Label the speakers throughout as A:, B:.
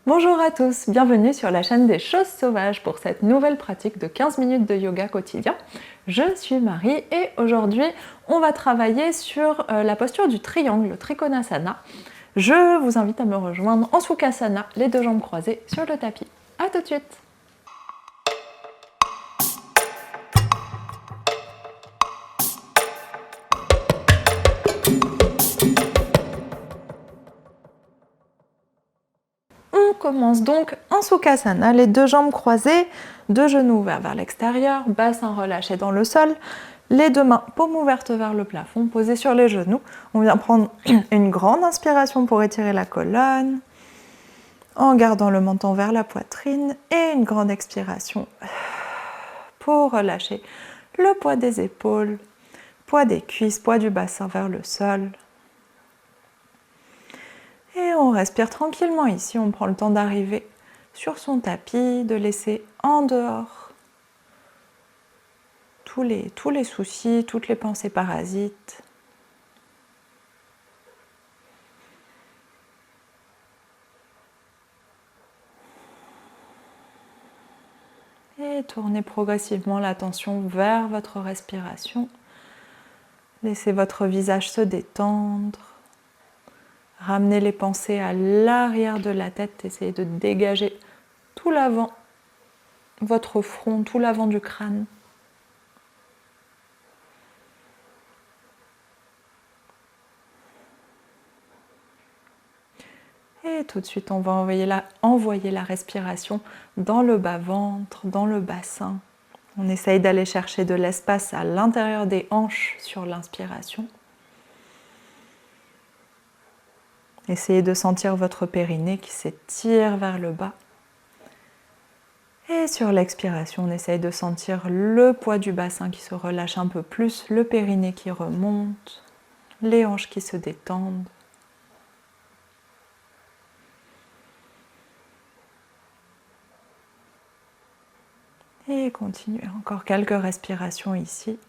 A: Bonjour à tous, bienvenue sur la chaîne des choses sauvages pour cette nouvelle pratique de 15 minutes de yoga quotidien. Je suis Marie et aujourd'hui on va travailler sur la posture du triangle, le Trikonasana. Je vous invite à me rejoindre en Sukhasana, les deux jambes croisées sur le tapis. A tout de suite! On commence donc en Sukhasana, les deux jambes croisées, deux genoux ouverts vers l'extérieur, bassin relâché dans le sol, les deux mains paumes ouvertes vers le plafond, posées sur les genoux. On vient prendre une grande inspiration pour étirer la colonne, en gardant le menton vers la poitrine, et une grande expiration pour relâcher le poids des épaules, poids des cuisses, poids du bassin vers le sol. Et on respire tranquillement ici, on prend le temps d'arriver sur son tapis, de laisser en dehors tous les soucis, toutes les pensées parasites. Et tournez progressivement l'attention vers votre respiration. Laissez votre visage se détendre. Ramenez les pensées à l'arrière de la tête, essayez de dégager tout l'avant, votre front, tout l'avant du crâne. Et tout de suite, on va envoyer la respiration dans le bas-ventre, dans le bassin. On essaye d'aller chercher de l'espace à l'intérieur des hanches sur l'inspiration. Essayez de sentir votre périnée qui s'étire vers le bas. Et sur l'expiration, on essaye de sentir le poids du bassin qui se relâche un peu plus, le périnée qui remonte, les hanches qui se détendent. Et continuez, encore quelques respirations ici.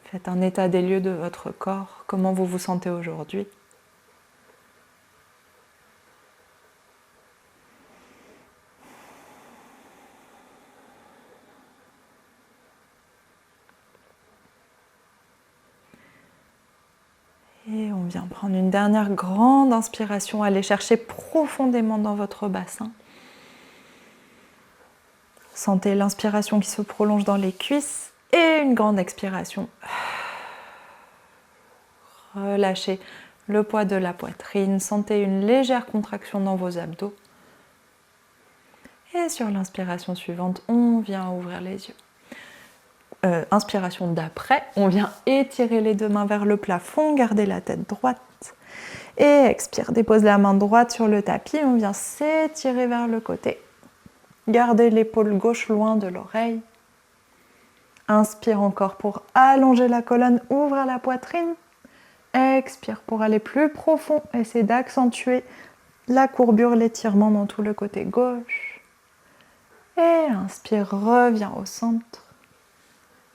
A: Faites un état des lieux de votre corps, comment vous vous sentez aujourd'hui. Et on vient prendre une dernière grande inspiration, aller chercher profondément dans votre bassin. Sentez l'inspiration qui se prolonge dans les cuisses et une grande expiration. Relâchez le poids de la poitrine, sentez une légère contraction dans vos abdos. Et sur l'inspiration suivante, on vient ouvrir les yeux. Inspiration d'après, on vient étirer les deux mains vers le plafond, garder la tête droite. Et expire, dépose la main droite sur le tapis, on vient s'étirer vers le côté. Gardez l'épaule gauche loin de l'oreille. Inspire encore pour allonger la colonne, ouvrir la poitrine. Expire pour aller plus profond, essayez d'accentuer la courbure, l'étirement dans tout le côté gauche. Et inspire, reviens au centre.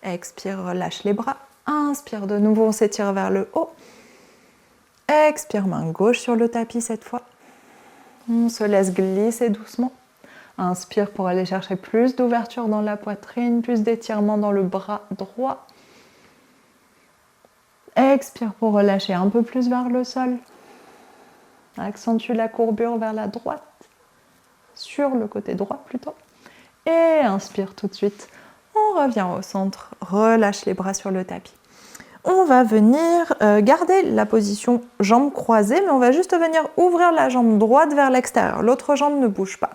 A: Expire, relâche les bras. Inspire de nouveau, on s'étire vers le haut. Expire, main gauche sur le tapis cette fois. On se laisse glisser doucement. Inspire pour aller chercher plus d'ouverture dans la poitrine, plus d'étirement dans le bras droit. Expire pour relâcher un peu plus vers le sol. Accentue la courbure vers la droite, sur le côté droit plutôt. Et inspire tout de suite. On revient au centre, relâche les bras sur le tapis. On va venir garder la position jambes croisées, mais on va juste venir ouvrir la jambe droite vers l'extérieur. L'autre jambe ne bouge pas.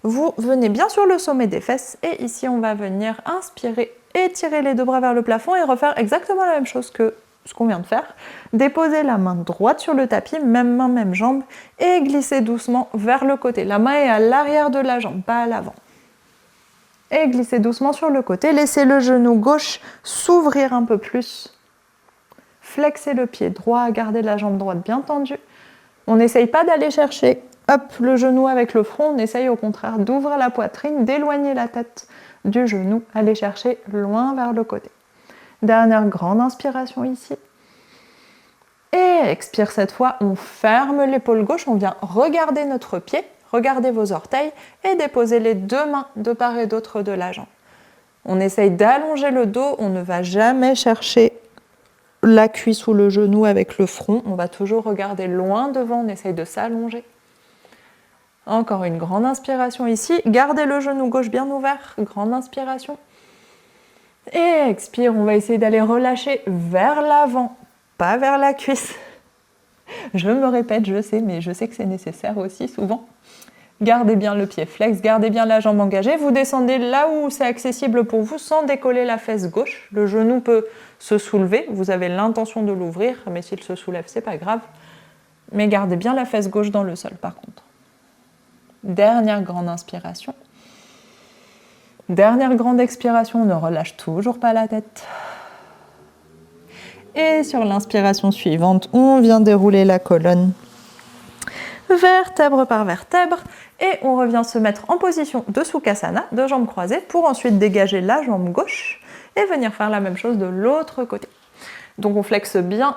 A: Vous venez bien sur le sommet des fesses et ici on va venir inspirer, étirer les deux bras vers le plafond et refaire exactement la même chose que ce qu'on vient de faire. Déposer la main droite sur le tapis, même main, même jambe, et glisser doucement vers le côté. La main est à l'arrière de la jambe, pas à l'avant. Et glissez doucement sur le côté. Laissez le genou gauche s'ouvrir un peu plus. Flexez le pied droit, gardez la jambe droite bien tendue. On n'essaye pas d'aller chercher le genou avec le front, on essaye au contraire d'ouvrir la poitrine, d'éloigner la tête du genou, aller chercher loin vers le côté. Dernière grande inspiration ici. Et expire cette fois, on ferme l'épaule gauche, on vient regarder notre pied, regardez vos orteils et déposez les deux mains de part et d'autre de la jambe. On essaye d'allonger le dos, on ne va jamais chercher la cuisse ou le genou avec le front, on va toujours regarder loin devant, on essaye de s'allonger. Encore une grande inspiration ici, gardez le genou gauche bien ouvert, grande inspiration. Et expire, on va essayer d'aller relâcher vers l'avant, pas vers la cuisse. Je me répète, je sais, mais je sais que c'est nécessaire aussi souvent. Gardez bien le pied flex, gardez bien la jambe engagée. Vous descendez là où c'est accessible pour vous sans décoller la fesse gauche. Le genou peut se soulever, vous avez l'intention de l'ouvrir, mais s'il se soulève, c'est pas grave. Mais gardez bien la fesse gauche dans le sol par contre. Dernière grande inspiration. Dernière grande expiration, on ne relâche toujours pas la tête. Et sur l'inspiration suivante, on vient dérouler la colonne vertèbre par vertèbre et on revient se mettre en position de Sukhasana, de jambes croisées, pour ensuite dégager la jambe gauche et venir faire la même chose de l'autre côté. Donc on flexe bien,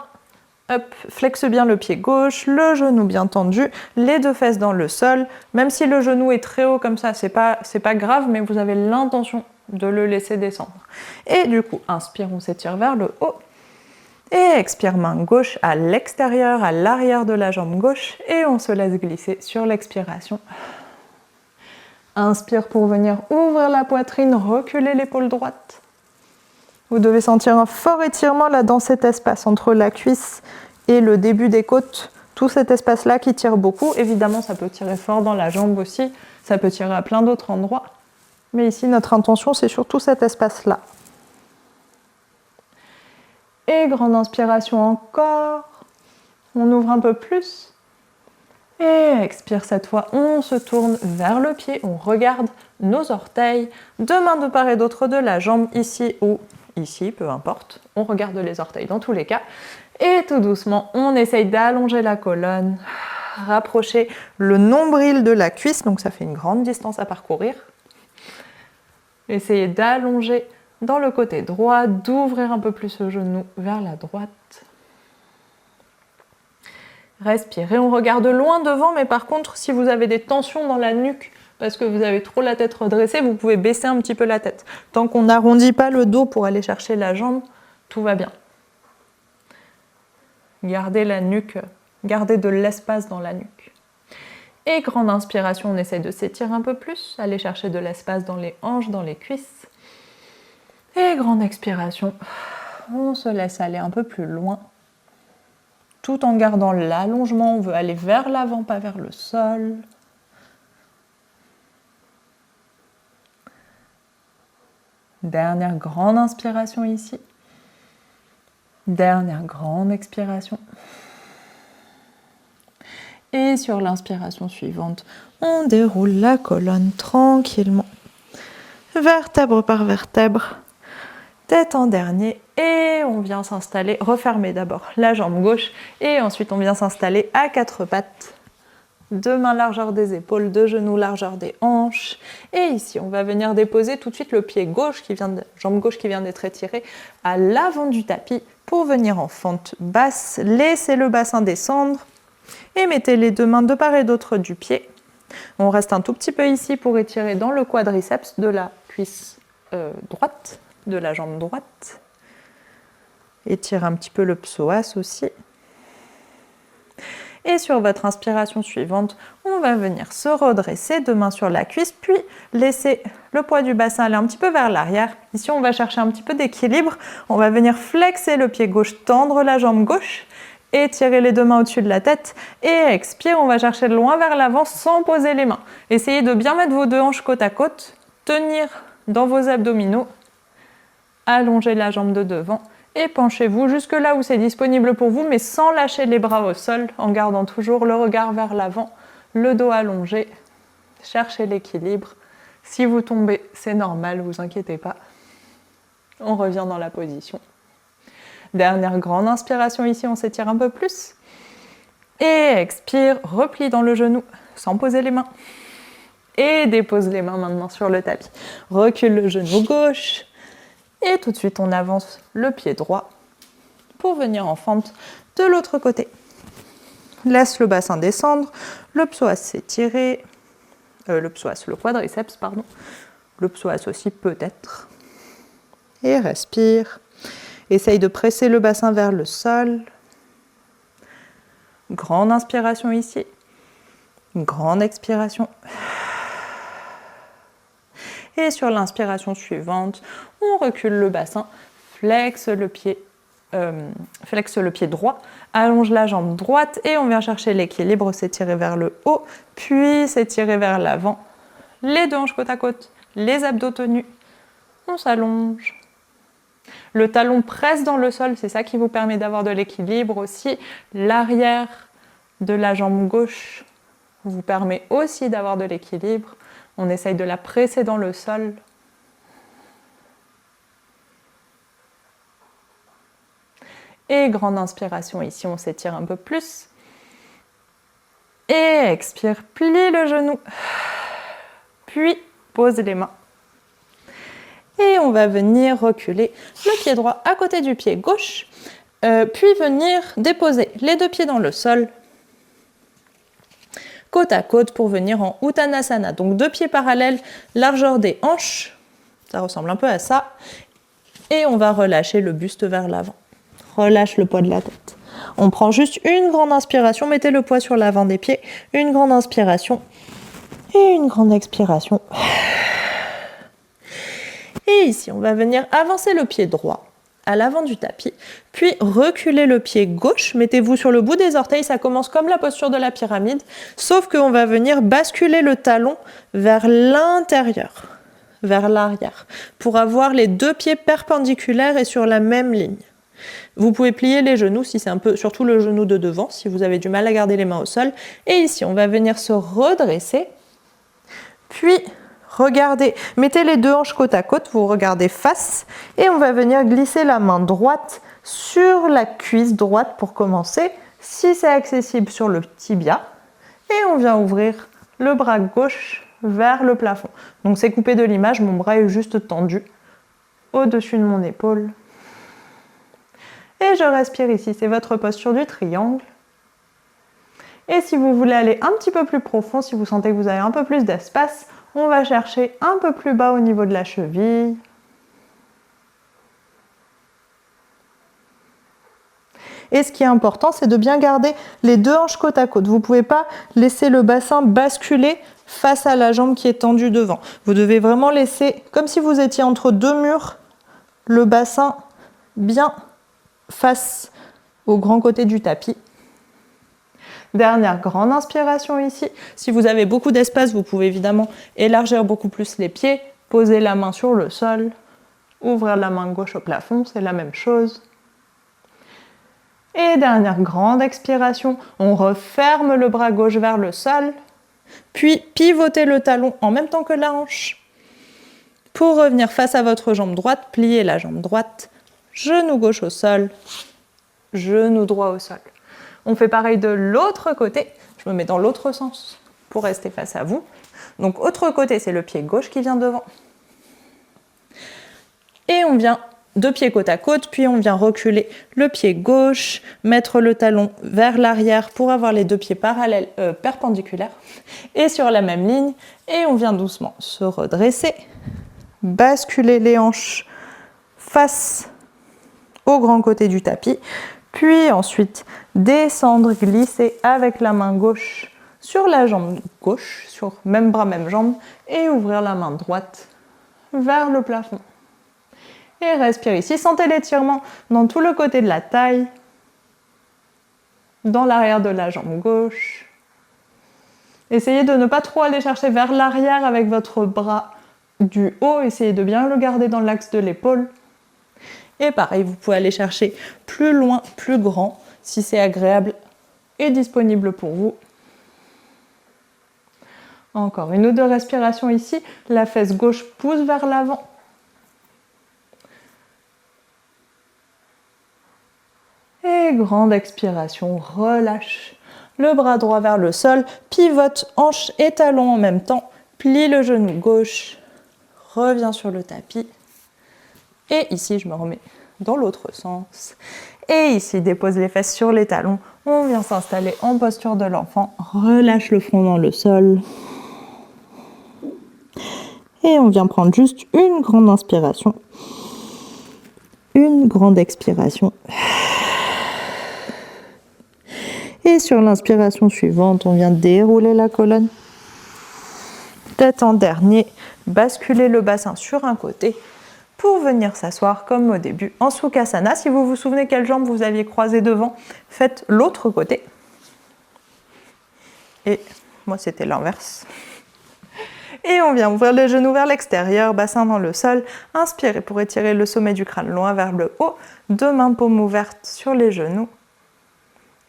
A: flexe bien le pied gauche, le genou bien tendu, les deux fesses dans le sol. Même si le genou est très haut comme ça, c'est pas grave, mais vous avez l'intention de le laisser descendre. Et du coup, inspire, on s'étire vers le haut. Et expire, main gauche à l'extérieur, à l'arrière de la jambe gauche. Et on se laisse glisser sur l'expiration. Inspire pour venir ouvrir la poitrine, reculer l'épaule droite. Vous devez sentir un fort étirement là dans cet espace entre la cuisse et le début des côtes. Tout cet espace-là qui tire beaucoup. Évidemment, ça peut tirer fort dans la jambe aussi. Ça peut tirer à plein d'autres endroits. Mais ici, notre intention, c'est surtout cet espace-là. Et grande inspiration encore. On ouvre un peu plus. Et expire cette fois. On se tourne vers le pied. On regarde nos orteils. Deux mains de part et d'autre de la jambe, ici ou ici, peu importe. On regarde les orteils dans tous les cas. Et tout doucement, on essaye d'allonger la colonne. Rapprocher le nombril de la cuisse. Donc ça fait une grande distance à parcourir. Essayez d'allonger dans le côté droit, d'ouvrir un peu plus le genou vers la droite. Respirez, on regarde loin devant, mais par contre, si vous avez des tensions dans la nuque, parce que vous avez trop la tête redressée, vous pouvez baisser un petit peu la tête. Tant qu'on n'arrondit pas le dos pour aller chercher la jambe, tout va bien. Gardez la nuque, gardez de l'espace dans la nuque. Et grande inspiration, on essaie de s'étirer un peu plus, aller chercher de l'espace dans les hanches, dans les cuisses. Et grande expiration, on se laisse aller un peu plus loin. Tout en gardant l'allongement, on veut aller vers l'avant, pas vers le sol. Dernière grande inspiration ici. Dernière grande expiration. Et sur l'inspiration suivante, on déroule la colonne tranquillement. Vertèbre par vertèbre. Tête en dernier et on vient s'installer, refermer d'abord la jambe gauche et ensuite on vient s'installer à quatre pattes. Deux mains largeur des épaules, deux genoux largeur des hanches. Et ici on va venir déposer tout de suite le pied gauche, jambe gauche qui vient d'être étirée à l'avant du tapis pour venir en fente basse. Laissez le bassin descendre et mettez les deux mains de part et d'autre du pied. On reste un tout petit peu ici pour étirer dans le quadriceps de la cuisse droite, de la jambe droite. Étirez un petit peu le psoas aussi. Et sur votre inspiration suivante, on va venir se redresser, deux mains sur la cuisse, puis laisser le poids du bassin aller un petit peu vers l'arrière. Ici, on va chercher un petit peu d'équilibre. On va venir flexer le pied gauche, tendre la jambe gauche, étirer les deux mains au-dessus de la tête. Et expire, on va chercher de loin vers l'avant sans poser les mains. Essayez de bien mettre vos deux hanches côte à côte, tenir dans vos abdominaux. Allongez la jambe de devant et penchez-vous jusque là où c'est disponible pour vous, mais sans lâcher les bras au sol, en gardant toujours le regard vers l'avant, le dos allongé. Cherchez l'équilibre. Si vous tombez, c'est normal, vous inquiétez pas. On revient dans la position. Dernière grande inspiration ici, on s'étire un peu plus. Et expire, replie dans le genou, sans poser les mains. Et dépose les mains maintenant sur le tapis. Recule le genou gauche. Et tout de suite, on avance le pied droit pour venir en fente de l'autre côté. Laisse le bassin descendre, le psoas s'étirer. le psoas, le quadriceps, pardon. Le psoas aussi peut-être. Et respire. Essaye de presser le bassin vers le sol. Grande inspiration ici. Grande expiration. Et sur l'inspiration suivante, on recule le bassin, flexe le pied droit, allonge la jambe droite et on vient chercher l'équilibre, s'étirer vers le haut, puis s'étirer vers l'avant. Les deux hanches côte à côte, les abdos tenus. On s'allonge. Le talon presse dans le sol, c'est ça qui vous permet d'avoir de l'équilibre aussi. L'arrière de la jambe gauche vous permet aussi d'avoir de l'équilibre. On essaye de la presser dans le sol. Et grande inspiration, ici on s'étire un peu plus. Et expire, plie le genou. Puis pose les mains. Et on va venir reculer le pied droit à côté du pied gauche. Puis venir déposer les deux pieds dans le sol. Côte à côte pour venir en Uttanasana. Donc deux pieds parallèles, largeur des hanches. Ça ressemble un peu à ça. Et on va relâcher le buste vers l'avant. Relâche le poids de la tête. On prend juste une grande inspiration. Mettez le poids sur l'avant des pieds. Une grande inspiration. Et une grande expiration. Et ici, on va venir avancer le pied droit à l'avant du tapis, puis reculer le pied gauche. Mettez-vous sur le bout des orteils, ça commence comme la posture de la pyramide, sauf qu'on va venir basculer le talon vers l'intérieur, vers l'arrière, pour avoir les deux pieds perpendiculaires et sur la même ligne. Vous pouvez plier les genoux, si c'est un peu, surtout le genou de devant, si vous avez du mal à garder les mains au sol. Et ici, on va venir se redresser, puis regardez, mettez les deux hanches côte à côte, vous regardez face et on va venir glisser la main droite sur la cuisse droite pour commencer, si c'est accessible sur le tibia. Et on vient ouvrir le bras gauche vers le plafond. Donc c'est coupé de l'image, mon bras est juste tendu au-dessus de mon épaule. Et je respire ici, c'est votre posture du triangle. Et si vous voulez aller un petit peu plus profond, si vous sentez que vous avez un peu plus d'espace, on va chercher un peu plus bas au niveau de la cheville. Et ce qui est important, c'est de bien garder les deux hanches côte à côte. Vous ne pouvez pas laisser le bassin basculer face à la jambe qui est tendue devant. Vous devez vraiment laisser, comme si vous étiez entre deux murs, le bassin bien face au grand côté du tapis. Dernière grande inspiration ici. Si vous avez beaucoup d'espace, vous pouvez évidemment élargir beaucoup plus les pieds, poser la main sur le sol, ouvrir la main gauche au plafond, c'est la même chose. Et dernière grande expiration, on referme le bras gauche vers le sol, puis pivotez le talon en même temps que la hanche. Pour revenir face à votre jambe droite, pliez la jambe droite, genou gauche au sol, genou droit au sol. On fait pareil de l'autre côté. Je me mets dans l'autre sens pour rester face à vous. Donc, autre côté, c'est le pied gauche qui vient devant. Et on vient deux pieds côte à côte, puis on vient reculer le pied gauche, mettre le talon vers l'arrière pour avoir les deux pieds parallèles, perpendiculaires et sur la même ligne. Et on vient doucement se redresser, basculer les hanches face au grand côté du tapis. Puis ensuite, descendre, glisser avec la main gauche sur la jambe gauche, sur même bras, même jambe, et ouvrir la main droite vers le plafond. Et respire ici. Sentez l'étirement dans tout le côté de la taille, dans l'arrière de la jambe gauche. Essayez de ne pas trop aller chercher vers l'arrière avec votre bras du haut. Essayez de bien le garder dans l'axe de l'épaule. Et pareil, vous pouvez aller chercher plus loin, plus grand, si c'est agréable et disponible pour vous. Encore une ou deux respirations ici. La fesse gauche pousse vers l'avant. Et grande expiration, relâche le bras droit vers le sol, pivote hanche et talon en même temps, plie le genou gauche, revient sur le tapis. Et ici, je me remets dans l'autre sens. Et ici, dépose les fesses sur les talons. On vient s'installer en posture de l'enfant. Relâche le front dans le sol. Et on vient prendre juste une grande inspiration. Une grande expiration. Et sur l'inspiration suivante, on vient dérouler la colonne. Tête en dernier, basculer le bassin sur un côté pour venir s'asseoir comme au début en Sukhasana. Si vous vous souvenez quelle jambe vous aviez croisée devant, faites l'autre côté. Et moi, c'était l'inverse. Et on vient ouvrir les genoux vers l'extérieur, bassin dans le sol. Inspirez pour étirer le sommet du crâne loin vers le haut. Deux mains paumes ouvertes sur les genoux.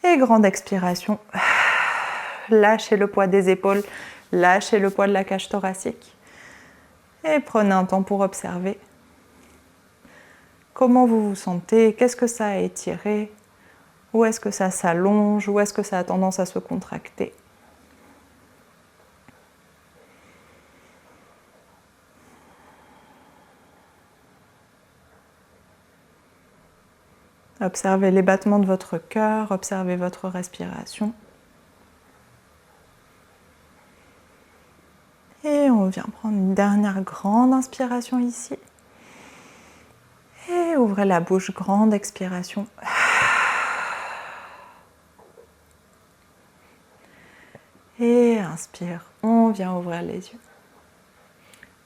A: Et grande expiration. Lâchez le poids des épaules, lâchez le poids de la cage thoracique. Et prenez un temps pour observer comment vous vous sentez, qu'est-ce que ça a étiré, où est-ce que ça s'allonge, où est-ce que ça a tendance à se contracter. Observez les battements de votre cœur, observez votre respiration. Et on vient prendre une dernière grande inspiration ici. Et ouvrez la bouche, grande expiration. Et inspire, on vient ouvrir les yeux.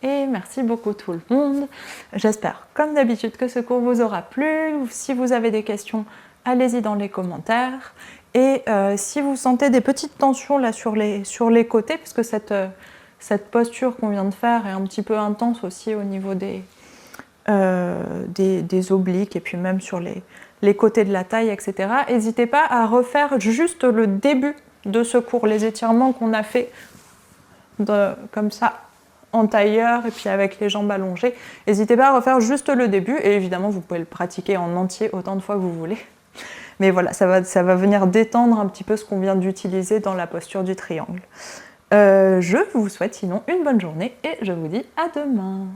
A: Et merci beaucoup tout le monde. J'espère, comme d'habitude, que ce cours vous aura plu. Si vous avez des questions, allez-y dans les commentaires. Et si vous sentez des petites tensions là sur les côtés, parce que cette posture qu'on vient de faire est un petit peu intense aussi au niveau des obliques et puis même sur les côtés de la taille, etc. N'hésitez pas à refaire juste le début de ce cours, les étirements qu'on a fait comme ça, en tailleur et puis avec les jambes allongées. N'hésitez pas à refaire juste le début et évidemment vous pouvez le pratiquer en entier autant de fois que vous voulez. Mais voilà, ça va venir détendre un petit peu ce qu'on vient d'utiliser dans la posture du triangle. Je vous souhaite sinon une bonne journée et je vous dis à demain.